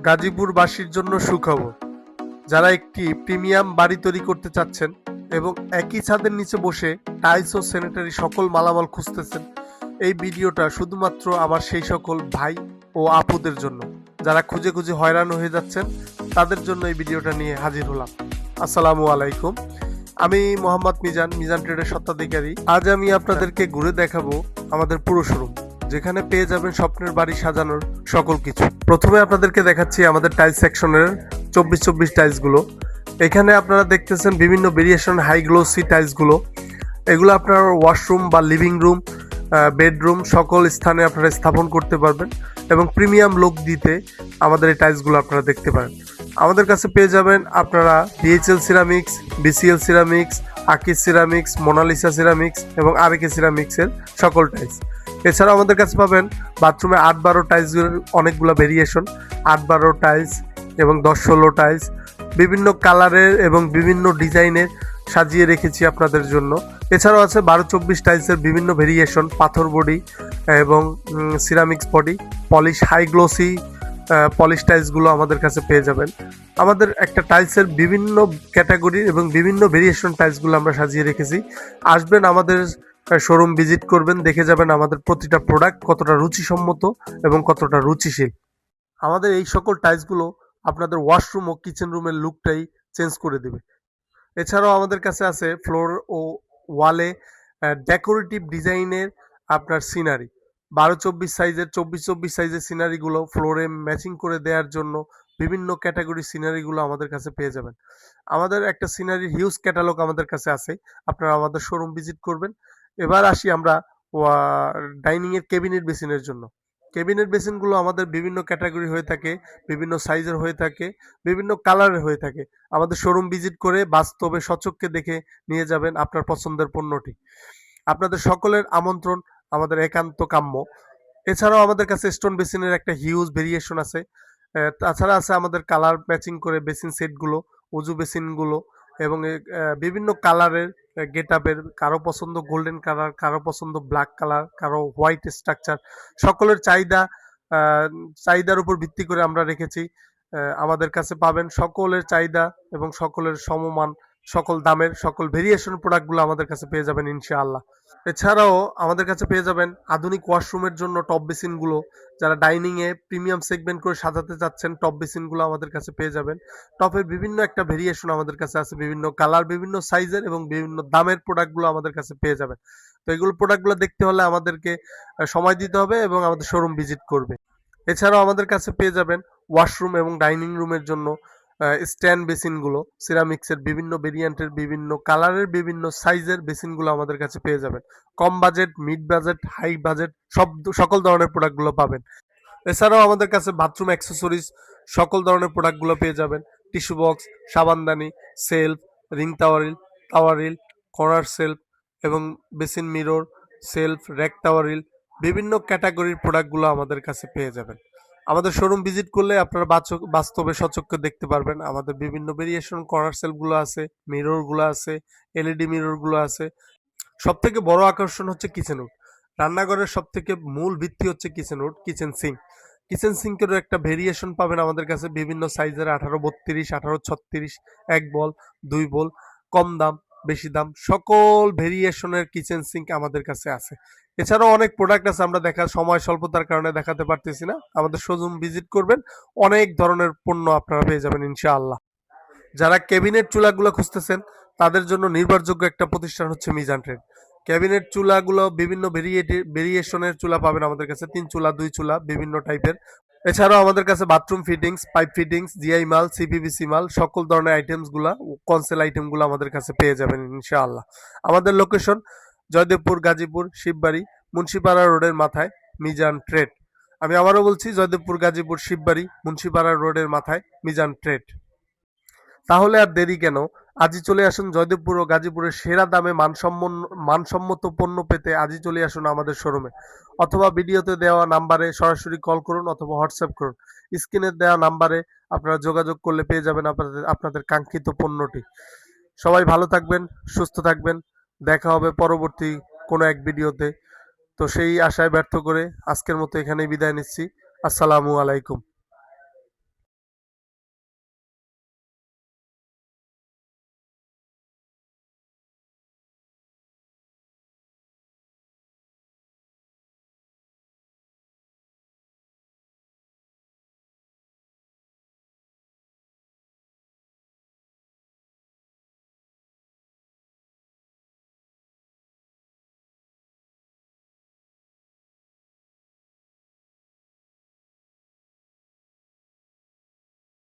গাজীপুরবাসীর জন্য সুখবর, যারা একটি প্রিমিয়াম বাড়ি তৈরি করতে চাচ্ছেন এবং একই ছাদের নিচে বসে টাইলস ও স্যানিটারি সকল মালামাল খুঁজতেছেন, এই ভিডিওটা শুধুমাত্র আমার সেই সকল ভাই ও আপুদের জন্য যারা খুঁজে খুঁজে হয়রান হয়ে যাচ্ছেন, তাদের জন্য এই ভিডিওটা নিয়ে হাজির হলাম। আসসালামু আলাইকুম, আমি মোহাম্মদ মিজান ট্রেডের স্বত্বাধিকারী। আজ আমি আপনাদেরকে ঘুরে দেখাবো আমাদের পুরো শোরুম, যেখানে পেয়ে যাবেন স্বপ্নের বাড়ি সাজানোর সকল কিছু। প্রথমে আপনাদেরকে দেখাচ্ছি আমাদের টাইলস সেকশনের 24x24 টাইলসগুলো। এখানে আপনারা দেখতেছেন বিভিন্ন ভেরিয়েশন হাই গ্লোসি টাইলসগুলো। এগুলো আপনার ওয়াশরুম বা লিভিং রুম, বেডরুম সকল স্থানে আপনারা স্থাপন করতে পারবেন এবং প্রিমিয়াম লুক দিতে আমাদের এই টাইলসগুলো আপনারা দেখতে পারেন। আমাদের কাছে পেয়ে যাবেন আপনারা DHL ceramics, BCL ceramics, Akij ceramics, Monalisa ceramics এবং আরকে সিরামিক্সের সকল টাইলস। এছাড়াও আমাদের কাছে পাবেন বাথরুমে 8-12 টাইলসের অনেকগুলো ভেরিয়েশন, 8-12 টাইলস এবং 10-16 টাইলস বিভিন্ন কালারের এবং বিভিন্ন ডিজাইনের সাজিয়ে রেখেছি আপনাদের জন্য। এছাড়াও আছে 12-24 টাইলসের বিভিন্ন ভেরিয়েশন, পাথর বডি এবং ceramics body, polish high glossy polish টাইলসগুলো আমাদের কাছে পেয়ে যাবেন। আমাদের একটা টাইলসের বিভিন্ন ক্যাটাগরি এবং বিভিন্ন ভেরিয়েশন টাইলসগুলো আমরা সাজিয়ে রেখেছি। আসবেন আমাদের শোরুম ভিজিট করবেন, দেখে যাবেন আমাদের প্রতিটা প্রোডাক্ট কতটা রুচিসম্মত এবং কতটা রুচিশীল। আমাদের এই সকল টাইলসগুলো আপনাদের ওয়াশরুম ও কিচেন রুমের লুকটাই চেঞ্জ করে দেবে। এছাড়াও আমাদের কাছে আছে ফ্লোর ও ওয়ালে ডেকোরেটিভ ডিজাইনের আপনার সিনারি, 12-24 সাইজের 24-24 সাইজের সিনারিগুলো ফ্লোরে ম্যাচিং করে দেওয়ার জন্য বিভিন্ন ক্যাটাগরি সিনারিগুলো আমাদের কাছে পেয়ে যাবেন। আমাদের একটা সিনারির হিউজ ক্যাটালগ আমাদের কাছে আছে, আপনারা আমাদের শোরুম ভিজিট করবেন। এবার আসি আমরা ডাইনিংয়ের ক্যাবিনেট বেসিনের জন্য। ক্যাবিনেট বেসিনগুলো আমাদের বিভিন্ন ক্যাটাগরি হয়ে থাকে, বিভিন্ন সাইজের হয়ে থাকে, বিভিন্ন কালারের হয়ে থাকে। আমাদের শোরুম ভিজিট করে বাস্তবে সচক্ষে দেখে নিয়ে যাবেন আপনার পছন্দের পণ্যটি। আপনাদের সকলের আমন্ত্রণ আমাদের একান্ত কাম্য। এছাড়াও আমাদের কাছে স্টোন বেসিনের একটা হিউজ ভেরিয়েশন আছে। তাছাড়া আছে আমাদের কালার ম্যাচিং করে বেসিন সেটগুলো, উজু বেসিনগুলো এবং বিভিন্ন কালারের গেটআপের, কারো পছন্দ গোল্ডেন কালার, কারো পছন্দ ব্ল্যাক কালার, কারো হোয়াইট স্ট্রাকচার। সকলের চাহিদার উপর ভিত্তি করে আমরা রেখেছি। আমাদের কাছে পাবেন সকলের চাহিদা এবং সকলের সমমান, সকল দামের সকল ভেরিয়েশন প্রোডাক্টগুলো আমাদের কাছে পেয়ে যাবেন ইনশাআল্লাহ। এছাড়াও আমাদের কাছে পেয়ে যাবেন আধুনিক ওয়াশরুমের জন্য টপ বেসিনগুলো। যারা ডাইনিংয়ে প্রিমিয়াম সেগমেন্ট করে সাজাতে চাচ্ছেন, টপ বেসিনগুলো আমাদের কাছে পেয়ে যাবেন। টপের বিভিন্ন একটা ভেরিয়েশন আমাদের কাছে আছে, বিভিন্ন কালার, বিভিন্ন সাইজের এবং বিভিন্ন দামের প্রোডাক্টগুলো আমাদের কাছে পেয়ে যাবেন। তো এগুলো প্রোডাক্টগুলো দেখতে হলে আমাদেরকে সময় দিতে হবে এবং আমাদের শোরুম ভিজিট করবে। এছাড়াও আমাদের কাছে পেয়ে যাবেন ওয়াশরুম এবং ডাইনিং রুমের জন্য স্ট্যান্ড বেসিনগুলো, সিরামিক্সের বিভিন্ন ভেরিয়েন্টের, বিভিন্ন কালারের, বিভিন্ন সাইজের বেসিনগুলো আমাদের কাছে পেয়ে যাবেন। কম budget, mid budget, high budget সকল ধরনের প্রোডাক্টগুলো পাবেন। এছাড়াও আমাদের কাছে বাথরুম অ্যাক্সেসরিজ সকল ধরনের প্রোডাক্টগুলো পেয়ে যাবেন। টিস্যু বক্স, সাবানদানি, shelf, ring towel rail, corner shelf এবং basin mirror, shelf, rack towel rail বিভিন্ন ক্যাটাগরির প্রোডাক্টগুলো আমাদের কাছে পেয়ে যাবেন। আমাদের শোরুম ভিজিট করলে আপনারা বাস্তবে সচক্ষে দেখতে পারবেন। আমাদের বিভিন্ন ভেরিয়েশন কর্নার সেলফগুলো আছে, মিররগুলো আছে, এলইডি মিররগুলো আছে। সবথেকে বড় আকর্ষণ হচ্ছে কিচেন উড। রান্নাঘরের সবথেকে মূল ভিত্তি হচ্ছে kitchen wood, kitchen sink. Kitchen সিঙ্কেরও একটা ভেরিয়েশন পাবেন আমাদের কাছে বিভিন্ন সাইজের, 18-32, 18-36, 1 বল, 2 বল, কম দাম, বেশি দাম সকল ভেরিয়েশনের কিচেন সিঙ্ক আমাদের কাছে আছে। এছাড়াও অনেক প্রোডাক্ট আছে, আমরা সময় স্বল্পতার কারণে দেখাতে পারতেছি না। আমাদের শোরুম ভিজিট করবেন, অনেক ধরনের পণ্য আপনারা পেয়ে যাবেন ইনশাআল্লাহ। যারা ক্যাবিনেট চুলাগুলো খুঁজতেছেন, তাদের জন্য নির্ভরযোগ্য একটা প্রতিষ্ঠান হচ্ছে মিজান ট্রেড। ক্যাবিনেট চুলাগুলো বিভিন্ন ভেরিয়েশনের চুলা পাবেন আমাদের কাছে, 3 চুলা, 2 চুলা, বিভিন্ন টাইপের। এছাড়াও আমাদের কাছে bathroom fittings, pipe fittings, GI মাল, সিপিভিসি মাল সকল ধরনের আইটেমসগুলা, কনসেল আইটেমগুলো আমাদের কাছে পেয়ে যাবেন ইনশাআল্লাহ। আমাদের লোকেশন জয়দেবপুর, গাজীপুর, শিববাড়ি, মুন্সিপাড়া রোডের মাথায় মিজান ট্রেড। আমি আবারও বলছি, জয়দেবপুর, গাজীপুর, শিববাড়ি, মুন্সিপাড়া রোডের মাথায় মিজান ট্রেড। তাহলে আর দেরি কেন, আজই চলে আসুন জয়দেবপুর ও গাজীপুরের সেরা দামে মানসম্মত পণ্য পেতে আজই চলে আসুন আমাদের শোরুমে, অথবা ভিডিওতে দেওয়া নাম্বারে সরাসরি কল করুন অথবা হোয়াটসঅ্যাপ করুন। স্ক্রিনে দেওয়া নাম্বারে আপনারা যোগাযোগ করলে পেয়ে যাবেন আপনাদের কাঙ্ক্ষিত পণ্যটি। সবাই ভালো থাকবেন, সুস্থ থাকবেন, দেখা হবে পরবর্তী কোনো এক ভিডিওতে। তো সেই আশায় ব্যর্থ করে আজকের মতো এখানেই বিদায় নিচ্ছি। আসসালামু আলাইকুম।